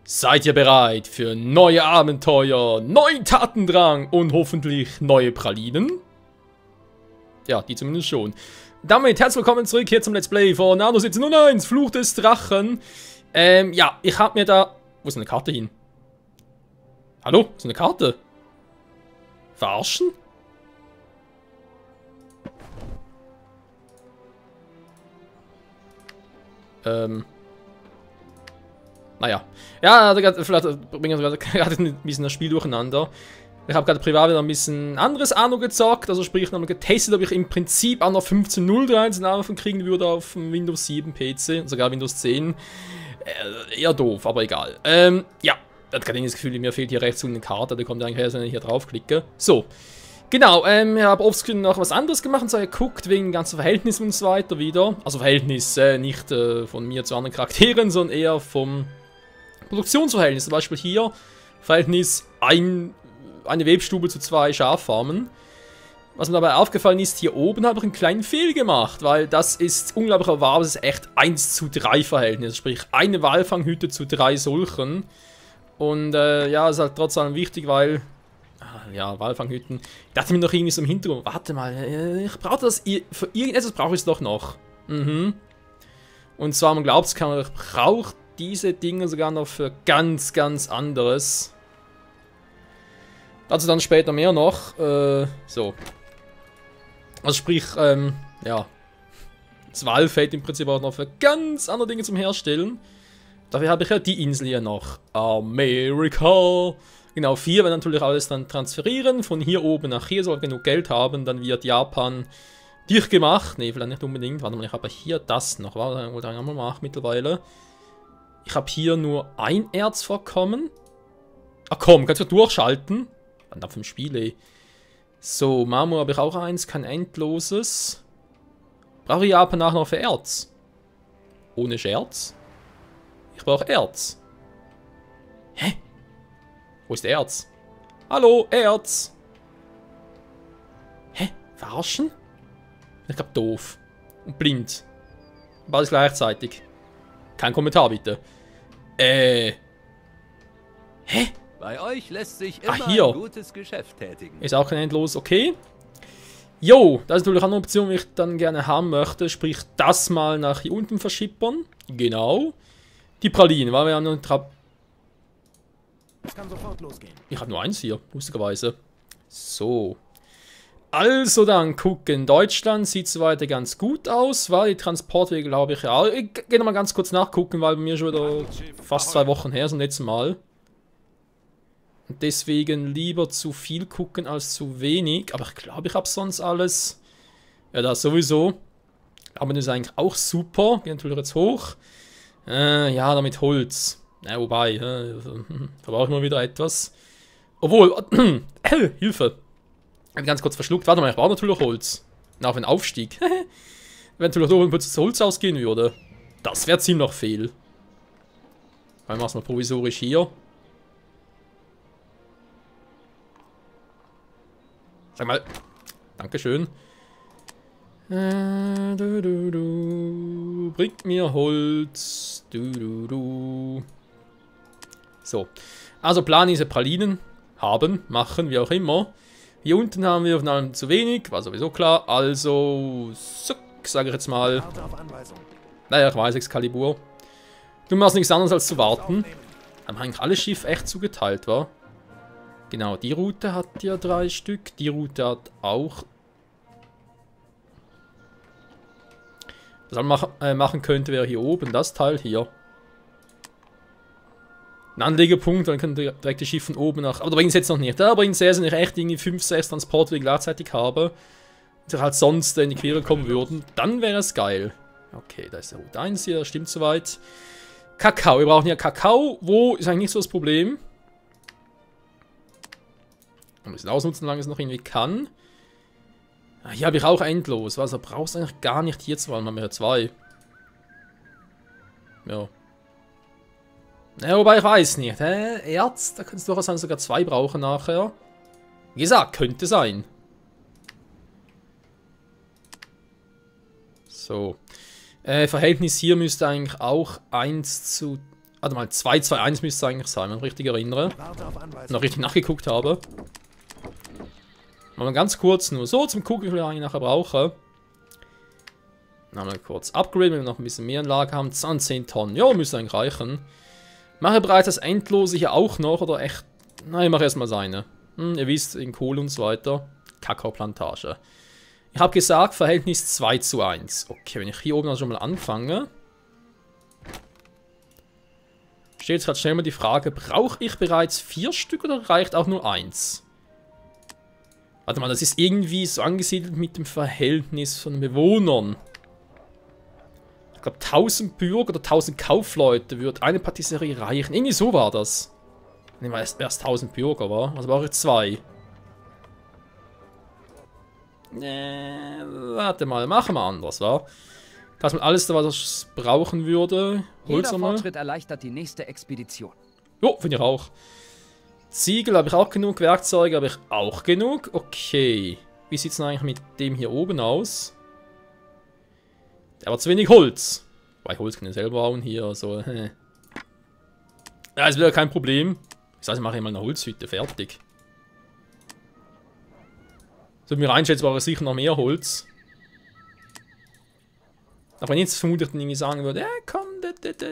Seid ihr bereit für neue Abenteuer, neuen Tatendrang und hoffentlich neue Pralinen? Ja, die zumindest schon. Damit herzlich willkommen zurück hier zum Let's Play von Anno 1701, Fluch des Drachen. Ja, ich hab mir da... Wo ist eine Karte hin? Hallo? Wo ist eine Karte? Verarschen? Naja. Ja, vielleicht bringen wir gerade ein bisschen das Spiel durcheinander. Ich habe gerade privat wieder ein bisschen anderes Anno gezockt, also sprich nochmal getestet, ob ich im Prinzip Anno 15.03 einen Anruf kriegen würde auf dem Windows 7 PC, sogar Windows 10. Eher doof, aber egal. Ja, das kann ich das Gefühl, mir fehlt hier rechts eine Karte, da kommt eigentlich erst, wenn ich hier draufklicke. So. Genau, ich habe offscreen noch was anderes gemacht, und zwar geguckt wegen ganzen Verhältnissen und so weiter wieder. Also Verhältnis, nicht von mir zu anderen Charakteren, sondern eher vom Produktionsverhältnis. Zum Beispiel hier, Verhältnis eine Webstube zu 2 Schaffarmen. Was mir dabei aufgefallen ist, hier oben habe ich einen kleinen Fehler gemacht, weil das ist unglaublich wahr, das ist echt 1:3 Verhältnis. Sprich, eine Walfanghütte zu 3 solchen. Und ja, ist halt trotzdem wichtig, weil... Ja, Walfanghütten. Ich dachte mir noch irgendwie so im Hintergrund, warte mal, ich brauche das, für irgendetwas brauche ich es doch noch. Und zwar, man glaubt es kaum, ich brauche diese Dinge sogar noch für ganz, ganz anderes. Dazu dann später mehr noch. So. Also sprich, ja. Das Wal fällt im Prinzip auch noch für ganz andere Dinge zum Herstellen. Dafür habe ich ja die Insel hier noch. Amerika. Genau, 4 werden natürlich alles dann transferieren. Von hier oben nach hier, soll genug Geld haben. Dann wird Japan dicht gemacht. Ne, vielleicht nicht unbedingt. Warte mal, ich habe hier das noch. Warte, wollte ich einmal machen mittlerweile. Ich habe hier nur ein Erzvorkommen. Ach komm, kannst du durchschalten? Verdammt, 5 Spiele. So, Marmor habe ich auch eins, kein endloses. Brauche Japan nachher noch für Erz? Ohne Scherz? Ich brauche Erz. Hä? Wo ist Erz? Hallo, Erz! Hä? Verarschen? Ich glaube doof. Und blind. Beides gleichzeitig. Kein Kommentar bitte. Hä? Bei euch lässt sich immer hier. ein gutes Geschäft tätigen. Ist auch kein endlos, okay. Jo, das ist natürlich auch eine Option, die ich dann gerne haben möchte. Sprich, das mal nach hier unten verschippern. Genau. Die Pralinen, weil wir haben noch Es kann sofort losgehen. Ich habe nur eins hier, lustigerweise. So. Also dann gucken. Deutschland sieht soweit ganz gut aus, weil die Transportwege, glaube ich, ja. Ich gehe nochmal ganz kurz nachgucken, weil bei mir schon wieder fast 2 Wochen her sind, letztes Mal. Und deswegen lieber zu viel gucken als zu wenig. Aber ich glaube, ich habe sonst alles. Ja, das sowieso. Aber das ist eigentlich auch super. Geht natürlich jetzt hoch. Ja, damit Holz. Ja, wobei, da brauche ich mal wieder etwas. Obwohl, Hilfe. Ich habe ganz kurz verschluckt. Warte mal, ich brauche natürlich Holz. Na, auf einen Aufstieg. Wenn natürlich oben plötzlich das Holz ausgehen würde. Das wäre ziemlich viel. Dann machen wir es mal provisorisch hier. Sag mal. Dankeschön. Bringt mir Holz. So. Also Plan diese Pralinen haben, machen, wie auch immer. Hier unten haben wir von allem zu wenig, war sowieso klar. Also, sage ich jetzt mal. Naja, ich weiß, Excalibur. Du machst nichts anderes als zu warten. Haben eigentlich alle Schiffe echt zugeteilt, wa? Genau, die Route hat ja 3 Stück. Die Route hat auch. Was man machen könnte, wäre hier oben das Teil hier. Ein Anlegepunkt, dann können direkt die Schiffe von oben nach. Aber da bringt es jetzt noch nicht. Da bringt es erst, wenn ich echt irgendwie 5, 6 Transportwege gleichzeitig habe. Und sich halt sonst in die Quere kommen würden. Dann wäre es geil. Okay, da ist der Route 1 hier, das stimmt soweit. Kakao, wir brauchen ja Kakao. Wo ist eigentlich nicht so das Problem? Ein bisschen ausnutzen, solange es noch irgendwie kann. Hier habe ich auch endlos. Also brauchst du eigentlich gar nicht hier zu wollen. Wir haben ja 2. Ja. Ja, wobei ich weiß nicht. Erz, da könnte es durchaus sein, sogar 2 brauchen nachher. Wie gesagt, könnte sein. So. Verhältnis hier müsste eigentlich auch 1 zu Warte mal, 2-2-1 müsste es eigentlich sein, wenn ich mich richtig erinnere. Warte auf Anweisung. Noch richtig nachgeguckt habe. Mal ganz kurz nur so zum Gucken, wie viel ich eigentlich nachher brauche. Mal kurz upgraden, wenn wir noch ein bisschen mehr Anlage haben. 10 Tonnen. Ja, müsste eigentlich reichen. Mache bereits das Endlose hier auch noch, oder echt? Nein, ich mache erstmal seine. Ihr wisst, in Kohle und so weiter. Kakaoplantage. Ich habe gesagt, Verhältnis 2:1. Okay, wenn ich hier oben also schon mal anfange. Steht jetzt gerade schnell mal die Frage, brauche ich bereits 4 Stück oder reicht auch nur 1? Warte mal, das ist irgendwie so angesiedelt mit dem Verhältnis von den Bewohnern. Ich glaube 1000 Bürger oder 1000 Kaufleute würde eine Patisserie reichen. Irgendwie so war das. Nehmen wir erst 1000 Bürger, war? Also brauche ich 2. Warte mal, machen wir anders, wa? Das mit alles, was ich brauchen würde. Hol's Jeder mal. Fortschritt erleichtert die nächste Expedition. Jo, finde ich auch. Ziegel habe ich auch genug, Werkzeuge habe ich auch genug. Okay. Wie sieht es denn eigentlich mit dem hier oben aus? Der hat zu wenig Holz. Weil Holz kann ich selber bauen hier, so. Ja, ist wieder kein Problem. Das heißt, ich mache hier mal eine Holzhütte, fertig. So, mir einschätzen, war sicher noch mehr Holz. Aber wenn ich jetzt vermutlich dann irgendwie sagen würde, ja komm,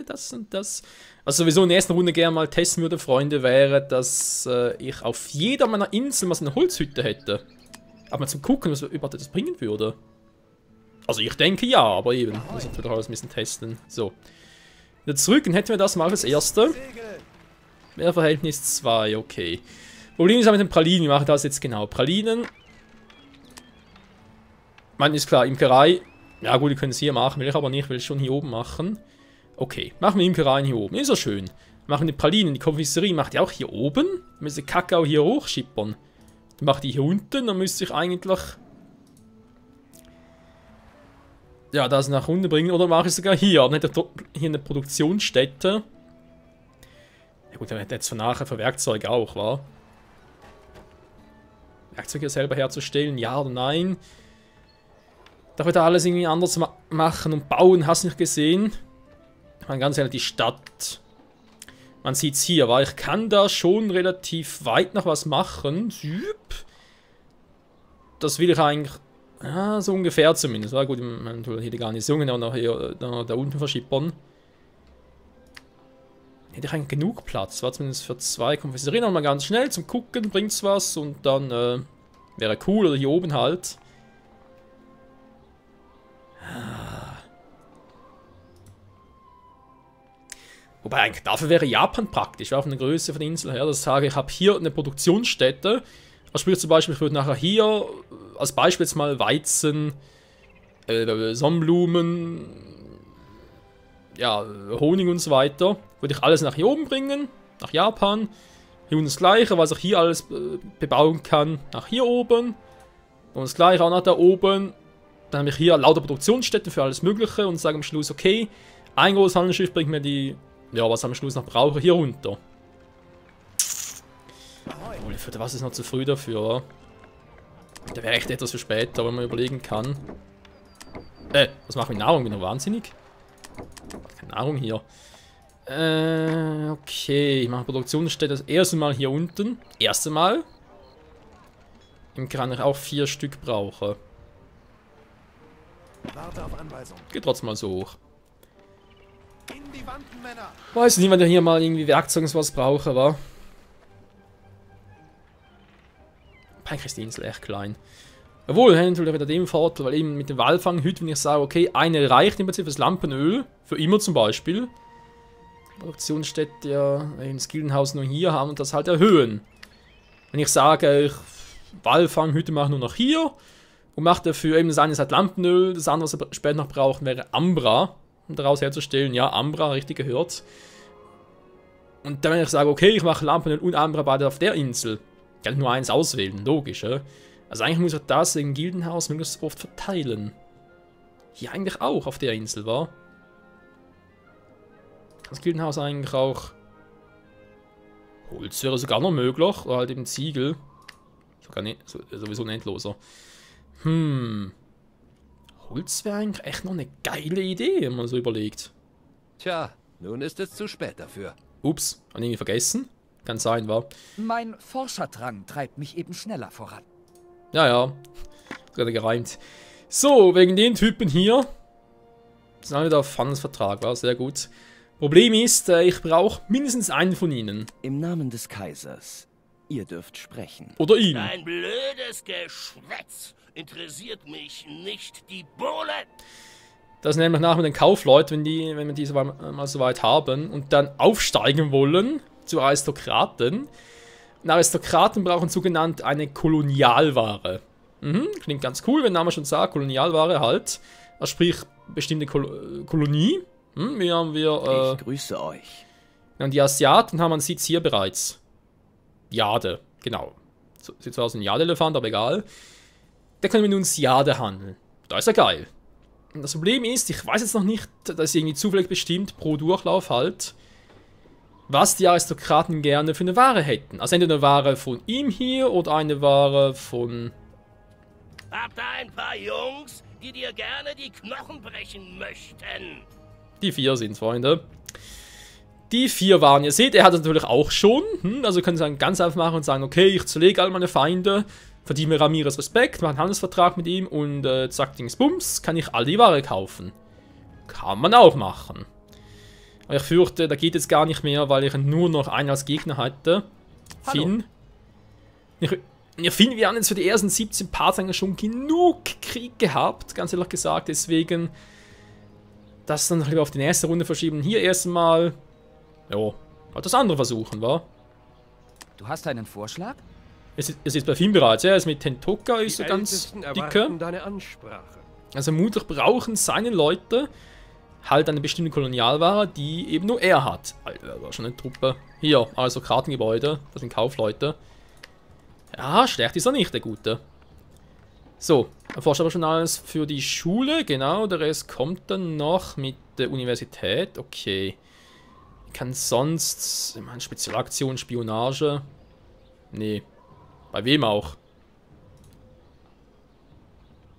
das und das. Was sowieso in der ersten Runde gerne mal testen würde, Freunde, wäre, dass ich auf jeder meiner Inseln mal so eine Holzhütte hätte. Aber mal zum Gucken, was überhaupt das bringen würde. Also ich denke ja, aber eben, muss ich wieder alles ein bisschen testen. So. Wieder zurück, dann hätten wir das mal als erste. Wäre Verhältnis 2, okay. Problem ist aber mit den Pralinen, wie mache ich das jetzt genau? Pralinen. Man ist klar, Imkerei. Ja gut, die können es hier machen, will ich aber nicht, will ich schon hier oben machen. Okay, machen wir Imkereien hier oben, ist ja schön. Machen die Pralinen, die Konfiserie macht die auch hier oben. Dann müsste Kakao hier hochschippern. Dann macht die hier unten, dann müsste ich eigentlich... Ja, das nach unten bringen, oder mache ich sogar hier. Dann hätte ich hier eine Produktionsstätte. Ja gut, dann hätte jetzt für nachher für Werkzeuge auch, wa? Werkzeuge selber herzustellen, ja oder nein? Darf ich da alles irgendwie anders machen und bauen, hast du nicht gesehen? Ich meine, ganz ehrlich, die Stadt. Man sieht es hier, weil ich kann da schon relativ weit noch was machen. Das will ich eigentlich, ja, so ungefähr zumindest. War gut, man will hier die Garnison auch noch hier da unten verschippern. Hätte ich eigentlich genug Platz, war zumindest für 2 Konfiserien. Nochmal ganz schnell zum Gucken, bringt's was und dann wäre cool, oder hier oben halt. Wobei eigentlich dafür wäre Japan praktisch, auf eine Größe von der Insel her, dass ich sage, ich habe hier eine Produktionsstätte. Also sprich zum Beispiel, ich würde nachher hier als Beispiel jetzt mal Weizen, Sonnenblumen, ja, Honig und so weiter. Würde ich alles nach hier oben bringen, nach Japan. Hier unten das gleiche, was ich hier alles bebauen kann, nach hier oben. Und das gleiche auch nach da oben. Dann habe ich hier lauter Produktionsstätten für alles Mögliche und sage am Schluss, okay, ein großes Handelsschiff bringt mir die, ja, was ich am Schluss noch brauche, hier runter. Obwohl, für was ist noch zu früh dafür? Da wäre echt etwas für später, wenn man überlegen kann. Was mache ich mit Nahrung? Bin ich wahnsinnig? Keine Nahrung hier. Okay, ich mache Produktionsstätte das erste Mal hier unten. Erste Mal. Dann kann ich auch 4 Stück brauchen. Warte auf Anweisung. Geht trotzdem mal so hoch. In die Wanden, Männer! Weiß nicht, wenn ich hier mal irgendwie Werkzeug und was brauche, wa? Eigentlich ist die Insel echt klein. Obwohl, natürlich wieder dem Vorteil, weil eben mit dem Walfanghütte, wenn ich sage, okay, eine reicht im Prinzip fürs Lampenöl, für immer zum Beispiel. Produktionsstätte ja das Gildenhaus nur hier haben und das halt erhöhen. Wenn ich sage, ich Walfanghütte mache nur noch hier und mache dafür eben das eine ist halt Lampenöl, das andere, was wir später noch brauchen, wäre Ambra, um daraus herzustellen. Ja, Ambra, richtig gehört. Und dann, wenn ich sage, okay, ich mache Lampenöl und Ambra beide auf der Insel, kann ich nur eins auswählen, logisch, ja? Also eigentlich muss ich das im Gildenhaus möglichst oft verteilen. Hier eigentlich auch auf der Insel, wa? Das Gildenhaus eigentlich auch... Holz wäre sogar noch möglich, oder halt eben Ziegel. Sogar nicht, sowieso ein endloser. Holz wäre eigentlich echt noch eine geile Idee, wenn man so überlegt. Tja, Nun ist es zu spät dafür. Ups, hab ich irgendwie vergessen. Kann sein, war. Mein Forscherdrang treibt mich eben schneller voran. Ja, ja. Gerade gereimt. So, wegen den Typen hier. Das sind alle wieder auf Handelsvertrag, war sehr gut. Problem ist, ich brauche mindestens einen von ihnen. Im Namen des Kaisers. Ihr dürft sprechen. Oder ihn. Dein blödes Geschwätz interessiert mich nicht die Bohne. Das nämlich nach mit den Kaufleuten, wenn wir diese mal so weit haben und dann aufsteigen wollen zu Aristokraten. Und Aristokraten brauchen sogenannt eine Kolonialware. Klingt ganz cool, wenn der Name schon sagt, Kolonialware halt. Also sprich, bestimmte Kolonie. Hier haben wir... Ich grüße euch. Und die Asiaten haben einen Sitz hier bereits. Jade, genau. Sieht zwar aus wie ein Jade-Elefant, aber egal. Da können wir nun Jade handeln. Da ist er geil. Und das Problem ist, ich weiß jetzt noch nicht, das ist irgendwie zufällig bestimmt, pro Durchlauf halt, was die Aristokraten gerne für eine Ware hätten. Also entweder eine Ware von ihm hier oder eine Ware von... Hab da ein paar Jungs, die dir gerne die Knochen brechen möchten. Die 4 sind, Freunde. Die 4 waren, ihr seht, er hat das natürlich auch schon. Also können Sie dann ganz einfach machen und sagen, okay, ich zerlege all meine Feinde, verdiene Ramirez Respekt, mache einen Handelsvertrag mit ihm und zack, Dingsbums, kann ich all die Ware kaufen. Kann man auch machen. Aber ich fürchte, da geht es gar nicht mehr, weil ich nur noch einen als Gegner hatte. Finn. Finn, wir haben jetzt für die ersten 17 Parts eigentlich schon genug Krieg gehabt, ganz ehrlich gesagt, deswegen das dann lieber auf die nächste Runde verschieben. Hier erstmal, ja, halt das andere versuchen, wa? Du hast einen Vorschlag? Es ist bei Finn bereits, ja, er ist mit Tentoka, ist so ganz dicke. Deine Ansprache. Also mutig brauchen seine Leute halt eine bestimmte Kolonialware, die eben nur er hat. Alter, war schon eine Truppe. Hier, also Kartengebäude, das sind Kaufleute. Ja, schlecht ist er nicht, der Gute. So, erforscht aber schon alles für die Schule, genau, der Rest kommt dann noch mit der Universität, okay. Ich kann sonst, ich meine, Spezialaktion, Spionage, nee, bei wem auch?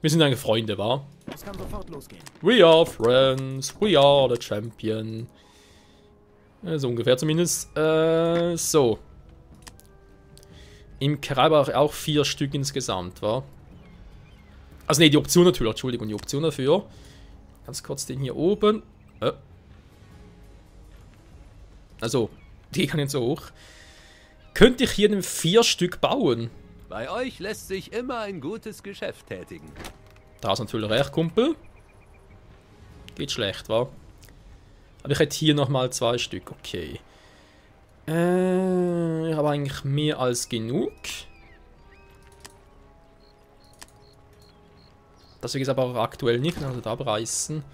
Wir sind eigentlich Freunde, wa? Es kann sofort losgehen. We are friends, we are the champion. So ungefähr zumindest. So. Im Karabach auch 4 Stück insgesamt, wa? Also ne, die Option natürlich, Entschuldigung, die Option dafür. Ganz kurz den hier oben. Also, die kann jetzt so hoch. Könnte ich hier 4 Stück bauen? Bei euch lässt sich immer ein gutes Geschäft tätigen. Da ist natürlich recht, Kumpel. Geht schlecht, wa? Aber ich hätte hier nochmal 2 Stück, okay. Ich habe eigentlich mehr als genug. Das ist aber auch aktuell nicht, also da abreißen.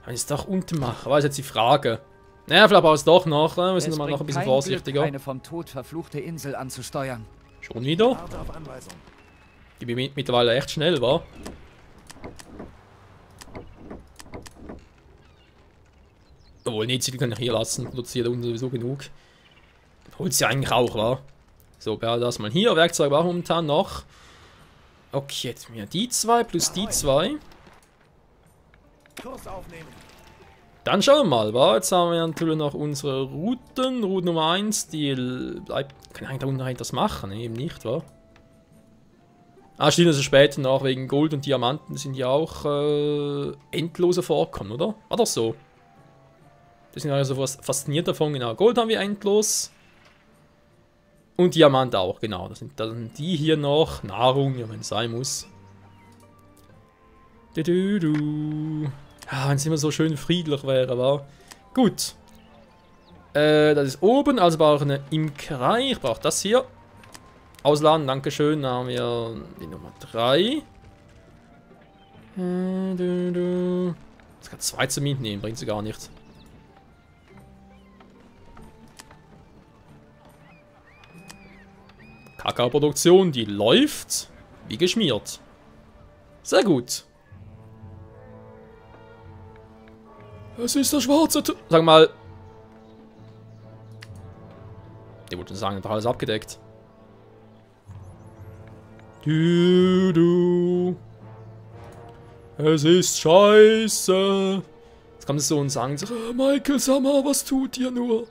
Kann ich es doch unten machen? War jetzt die Frage. Naja, vielleicht brauche ich es doch noch. Wir sind mal noch ein bisschen vorsichtiger. Eine vom Tod verfluchte Insel anzusteuern. Schon wieder? Warte auf Anweisung. Die bin mittlerweile echt schnell, wa? Obwohl, nee, die kann ich hier lassen. Produziert uns sowieso genug. Holt sie eigentlich auch, wa? So, behalte das mal hier. Werkzeug war momentan noch. Okay, jetzt mir die 2 plus die 2. Kurs aufnehmen. Dann schauen wir mal, wa? Jetzt haben wir natürlich noch unsere Routen. Route Nummer 1, die bleibt. Kann ich eigentlich da unten etwas machen? Nee, eben nicht, wa? Ah, stimmt, also später noch wegen Gold und Diamanten sind ja auch endlose Vorkommen, oder? War doch so. Wir sind also fasziniert davon, genau. Gold haben wir endlos. Und Diamant auch, genau. Das sind dann die hier noch. Nahrung, ja, wenn es sein muss. Ja, wenn es immer so schön friedlich wäre, wa? Gut. Das ist oben, also brauche ich eine Imkerei. Ich brauche das hier. Ausladen, dankeschön. Dann haben wir die Nummer 3. Jetzt kann 2 zum Mitnehmen, bringt sie gar nicht. Kakaoproduktion, die läuft wie geschmiert. Sehr gut. Es ist der schwarze Sag mal. Ich wollte sagen, doch alles abgedeckt. Es ist scheiße. Jetzt kommt es so und sagen so, oh, Michael, sag mal, was tut ihr nur?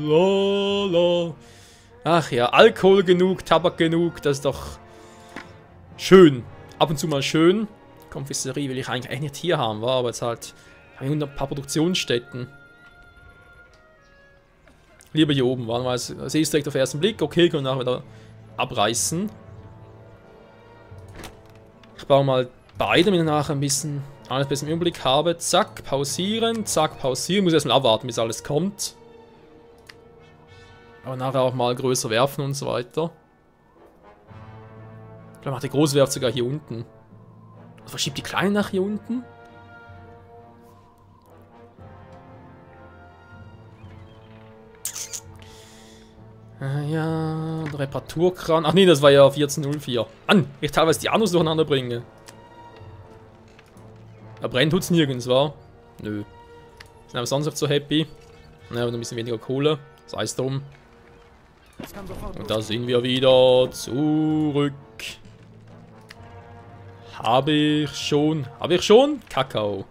Lala. Ach ja, Alkohol genug, Tabak genug, das ist doch schön. Ab und zu mal schön. Konfiserie will ich eigentlich echt nicht hier haben, war, aber jetzt halt habe ich ein paar Produktionsstätten. Lieber hier oben, weil man sehe es direkt auf den ersten Blick. Okay, können wir nachher wieder abreißen. Ich baue mal beide, damit ich nachher ein bisschen alles besser im Überblick habe. Zack, pausieren, zack, pausieren. Muss erstmal abwarten, bis alles kommt. Aber nachher auch mal größer werfen und so weiter. Vielleicht macht die große werft sogar hier unten. Also verschiebt die kleine nach hier unten. Ja, der Reparaturkran. Ach nee, das war ja 1404. Mann, ich teilweise die Annos durcheinander bringe. Er brennt tut's nirgends, wa? Nö. Sind aber sonst nicht so happy. Ja, aber ein bisschen weniger Kohle. Sei es drum. Und da sind wir wieder zurück. Habe ich schon? Kakao.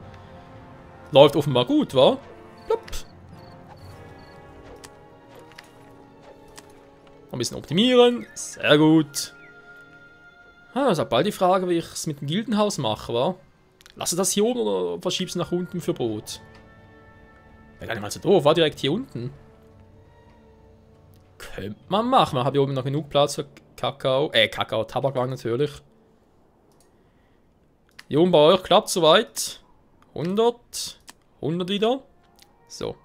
Läuft offenbar gut, wa? Plopp. Ein bisschen optimieren. Sehr gut. Ah, ist halt bald die Frage, wie ich es mit dem Gildenhaus mache, wa? Lasse das hier oben oder verschieb's nach unten für Brot? Wäre gar nicht mal so doof, war direkt hier unten. Könnte man machen. Man hat hier oben noch genug Platz für Kakao. Kakao, Tabakwagen natürlich. Hier oben bei euch klappt soweit. 100. 100 wieder. So.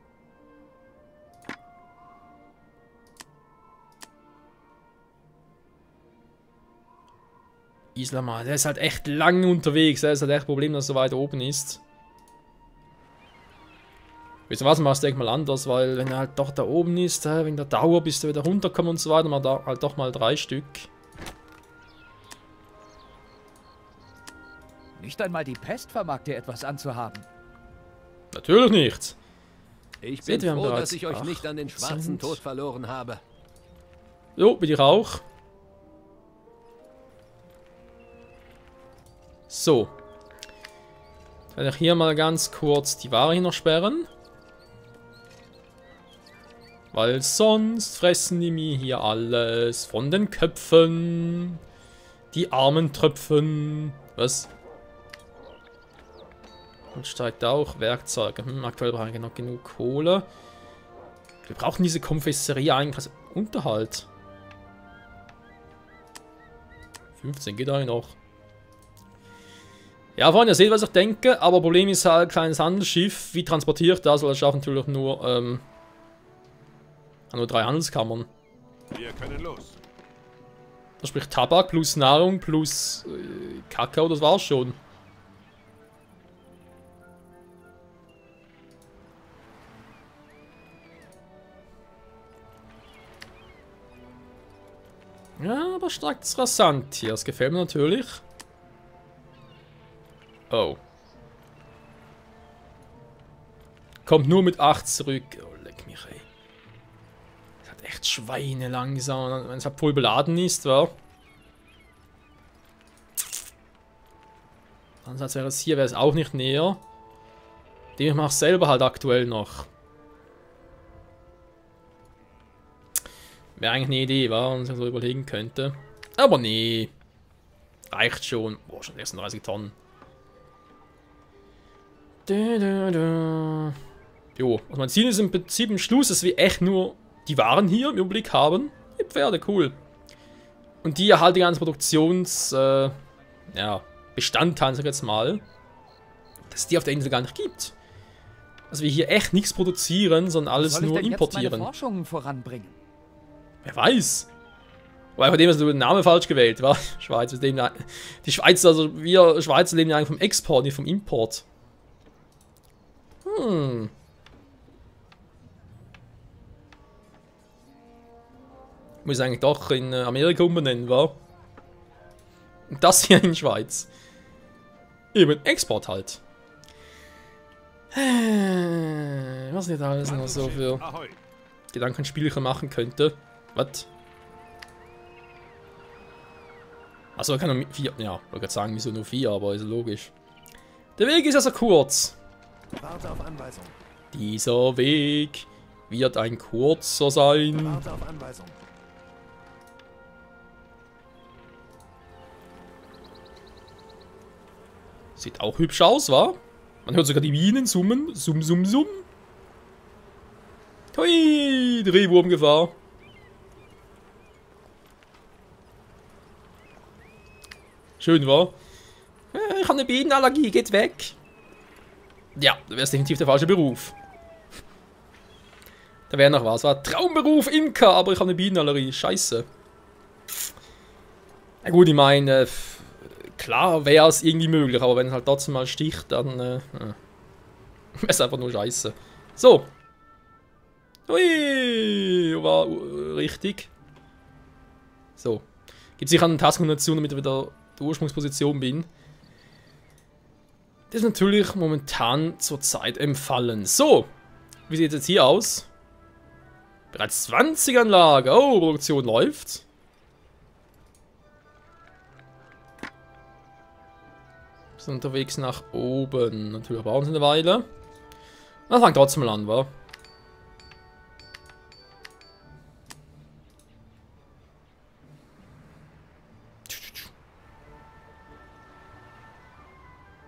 Islamar, der ist halt echt lang unterwegs. Der ist halt echt ein Problem, dass er so weit oben ist. Wisst ihr was, machst du denk mal anders, weil wenn er halt doch da oben ist, wegen der Dauer, bis er wieder runterkommt und so weiter, man da halt doch mal 3 Stück. Nicht einmal die Pest vermag dir etwas anzuhaben. Natürlich nicht. Ich Seht bin ihr, wir haben froh, bereits dass ich euch nicht an den schwarzen 18. Tod verloren habe. Jo, bin ich auch. So. Werde ich hier mal ganz kurz die Ware hier noch sperren. Weil sonst fressen die mir hier alles von den Köpfen. Die armen Tröpfen. Was? Und steigt auch Werkzeuge. Aktuell brauche ich noch genug Kohle. Wir brauchen diese Konfessorie eigentlich als Unterhalt. 15 geht eigentlich noch. Ja, Freunde, ihr seht, was ich denke. Aber Problem ist halt, kleines Handelsschiff. Wie transportiert das? Weil das schafft natürlich nur 3 Handelskammern. Wir können los. Das spricht Tabak plus Nahrung plus Kakao, das war's schon. Ja, aber stark ist rasant hier. Das gefällt mir natürlich. Oh. Kommt nur mit 8 zurück. Oh, leck mich, ey. Das hat echt Schweine langsam, wenn es halt voll beladen ist, wa? Ansonsten wäre es hier, wäre es auch nicht näher. Den mache ich selber halt aktuell noch. Wäre eigentlich eine Idee, wa? Und ich so überlegen könnte. Aber nee. Reicht schon. Boah, schon 36 Tonnen. Jo, also mein Ziel ist im Prinzip im Schluss, dass wir echt nur die Waren hier im Überblick haben. Die Pferde, cool. Und die halt die ganzen Produktions, ja, Bestandteile, sag ich jetzt mal, dass es die auf der Insel gar nicht gibt. Also wir hier echt nichts produzieren, sondern alles nur importieren. Jetzt meine Forschungen voranbringen? Wer weiß. Weil von dem hast du den Namen falsch gewählt, war Schweiz. Die Schweiz, also wir Schweizer leben ja eigentlich vom Export, nicht vom Import. Muss eigentlich doch in Amerika umbenennen, wa? Und das hier in Schweiz. Eben, Export halt. Was nicht alles noch so für Gedankenspielchen machen könnte. Was? Achso, er kann nur 4. Ja, ich wollte gerade sagen, wieso nur 4, aber ist logisch. Der Weg ist also kurz. Warte auf Anweisung. Dieser Weg wird ein kurzer sein. Warte auf Anweisung. Sieht auch hübsch aus, wa? Man hört sogar die Bienen summen. Summ, summ, summ. Hui, Drehwurmgefahr. Schön, wa? Ich habe eine Bienenallergie, geht weg. Ja, da wäre es definitiv der falsche Beruf. Da wäre noch was, war Traumberuf Imker, aber ich habe eine Bienenallergie, scheiße. Na gut, ich meine, klar wäre es irgendwie möglich, aber wenn es halt trotzdem mal sticht, dann wäre es einfach nur scheiße. So. Ui, war richtig. So. Gibt sicher eine Taskkombination, damit ich wieder in der Ursprungsposition bin. Das ist natürlich momentan zurzeit empfallen. So. Wie sieht es jetzt hier aus? Bereits 20 Anlage. Oh, Produktion läuft. Wir sind unterwegs nach oben. Natürlich brauchen sie eine Weile. Na, fangen trotzdem mal an, wa?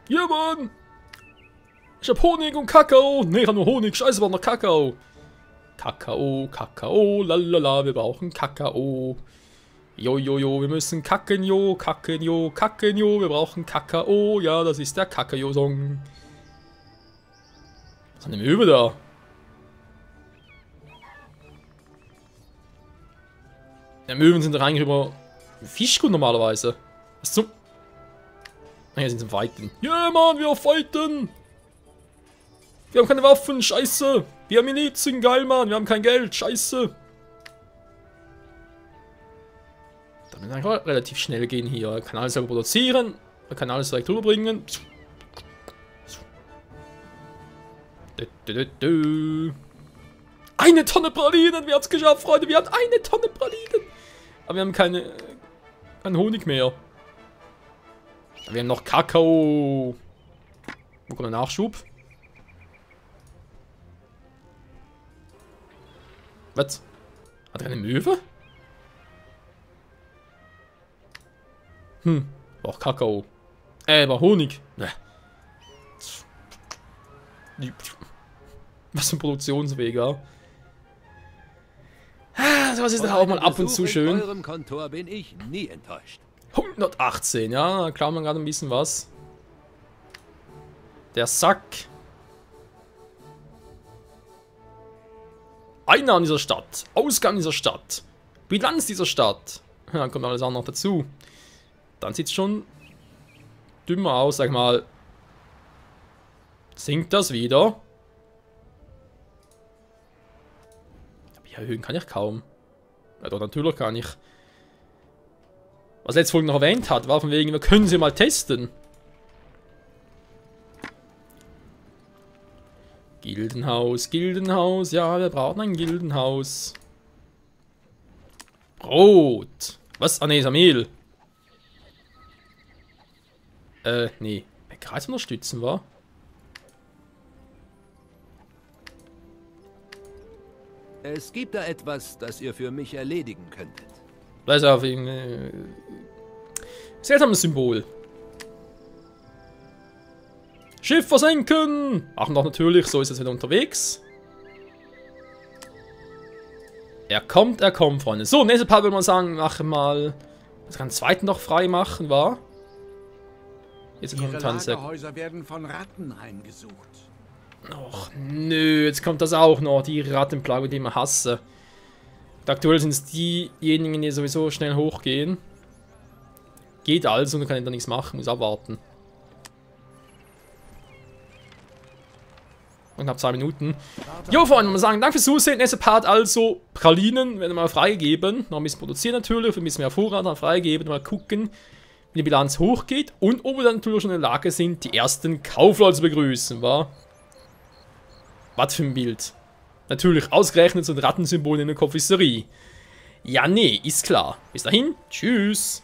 Ja, Mann! Ich hab Honig und Kakao! Ne, ich hab nur Honig, scheiße, war noch Kakao! Kakao, Kakao, lalala, wir brauchen Kakao. Jo, jo, jo, wir müssen kacken, jo, wir brauchen Kakao. Ja, das ist der Kakao-Song. Was ist denn Möwe da? Ja, Möwen sind doch eigentlich über Fischgut normalerweise. Was zum... Ah, hier sind sie im Fighten. Ja, Mann, wir fighten! Wir haben keine Waffen, scheiße! Wir haben Milizen, geil, Mann, wir haben kein Geld, scheiße! Da wird eigentlich relativ schnell gehen hier. Er kann alles selber produzieren, er kann alles direkt rüberbringen. Eine Tonne Pralinen, wir haben es geschafft, Freunde, wir haben eine Tonne Pralinen! Aber wir haben keinen Honig mehr. Wir haben noch Kakao. Wo kommt der Nachschub? Was? Hat er eine Möwe? War auch Kakao. War Honig. Was für ein Produktionsweg, ja. Sowas ist doch auch mal ab und zu schön. In eurem Kontor bin ich nie enttäuscht. 118, ja, da klauen wir gerade ein bisschen was. Der Sack. Einnahmen dieser Stadt, Ausgang dieser Stadt, Bilanz dieser Stadt. Ja, dann kommt alles andere noch dazu. Dann sieht es schon dümmer aus, sag mal. Sinkt das wieder? Aber hier erhöhen kann ich kaum. Ja, doch, natürlich kann ich. Was letzte Folge noch erwähnt hat, war von wegen, wir können sie mal testen. Gildenhaus, Gildenhaus, ja, wir brauchen ein Gildenhaus. Brot. Was? Ah, ne, ist Mehl. Nee. Kreis unterstützen, wa? Es gibt da etwas, das ihr für mich erledigen könntet. Das ist auf ein seltsames Symbol. Schiff versenken! Ach, doch natürlich, so ist es wieder unterwegs. Er kommt, Freunde. So, nächste Part würde man sagen, mache mal. Das kann den zweiten noch frei machen, war. Jetzt kommt Ihre Lagerhäuser werden von Ratten heimgesucht. Och, nö, jetzt kommt das auch noch, die Rattenplage, die ich hasse. Aktuell sind es diejenigen, die sowieso schnell hochgehen. Geht also, und kann ich da nichts machen, muss abwarten. Und knapp 2 Minuten. Jo, Freunde, muss sagen, danke fürs Zusehen. Nächster Part also, Pralinen werden mal freigegeben. Noch ein bisschen produzieren natürlich, ein bisschen mehr Vorrat dann freigeben. Mal gucken, wie die Bilanz hochgeht. Und ob wir dann natürlich schon in der Lage sind, die ersten Kaufleute zu begrüßen, wa? Was für ein Bild. Natürlich ausgerechnet so ein Rattensymbol in der Konfiserie. Ja, nee, ist klar. Bis dahin, tschüss.